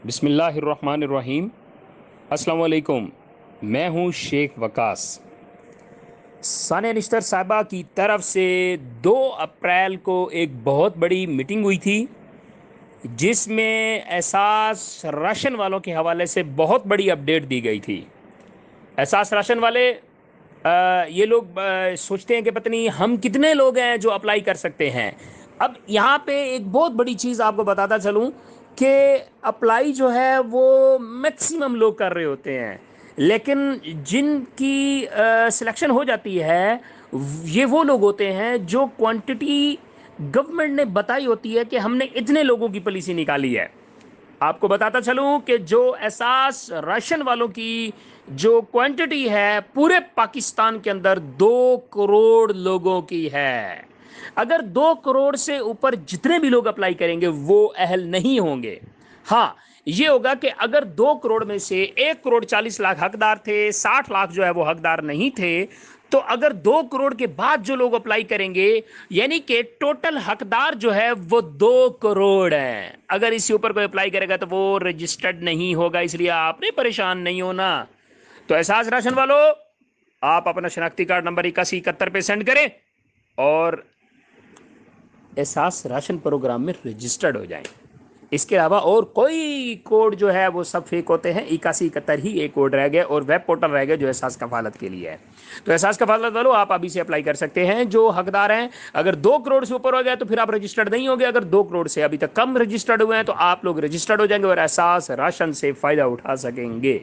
بسم اللہ الرحمن الرحیم۔ السلام علیکم، میں ہوں شیخ وقاص۔ ثانیہ نشتر صاحبہ کی طرف سے 2 اپریل کو ایک بہت بڑی میٹنگ ہوئی تھی، جس میں احساس راشن والوں کے حوالے سے بہت بڑی اپڈیٹ دی گئی تھی۔ احساس راشن والے یہ لوگ سوچتے ہیں کہ پتہ نہیں ہم کتنے لوگ ہیں جو اپلائی کر سکتے ہیں۔ اب یہاں پہ ایک بہت بڑی چیز آپ کو بتاتا چلوں کہ اپلائی جو ہے وہ میکسیمم لوگ کر رہے ہوتے ہیں، لیکن جن کی سلیکشن ہو جاتی ہے یہ وہ لوگ ہوتے ہیں جو کوانٹٹی گورنمنٹ نے بتائی ہوتی ہے کہ ہم نے اتنے لوگوں کی پالیسی نکالی ہے۔ آپ کو بتاتا چلوں کہ جو احساس راشن والوں کی جو کوانٹٹی ہے پورے پاکستان کے اندر 2 کروڑ لوگوں کی ہے۔ اگر 2 کروڑ سے اوپر جتنے بھی لوگ اپلائی کریں گے وہ اہل نہیں ہوں گے۔ ہاں یہ ہوگا کہ اگر 2 کروڑ میں سے 1 کروڑ 40 لاکھ حقدار تھے، 60 لاکھ جو ہے وہ حقدار نہیں تھے، تو اگر 2 کروڑ کے بعد جو لوگ اپلائی کریں گے یعنی کہ ٹوٹل حقدار جو ہے وہ 2 کروڑ ہیں۔ اگر اس سے اوپر کوئی اپلائی کرے گا تو وہ رجسٹرڈ نہیں ہوگا، اس لیے آپ نے پریشان نہیں ہونا۔ تو احساس راشن والو، آپ اپنا شناختی کارڈ نمبر 8171 پہ سینڈ کریں اور احساس راشن پروگرام میں رجسٹرڈ ہو جائیں۔ اس کے علاوہ اور کوئی کوڈ جو ہے وہ سب فیک ہوتے ہیں، 8171 ہی ایک کوڈ رہ گیا اور ویب پورٹل رہ گیا جو احساس کفالت کے لیے ہے۔ تو احساس کفالت والو، آپ ابھی سے اپلائی کر سکتے ہیں جو حقدار ہیں۔ اگر 2 کروڑ سے اوپر ہو گیا تو پھر آپ رجسٹرڈ نہیں ہو گے، اگر 2 کروڑ سے ابھی تک کم رجسٹرڈ ہوئے ہیں تو آپ لوگ رجسٹرڈ ہو جائیں گے اور احساس راشن سے فائدہ اٹھا سکیں گے۔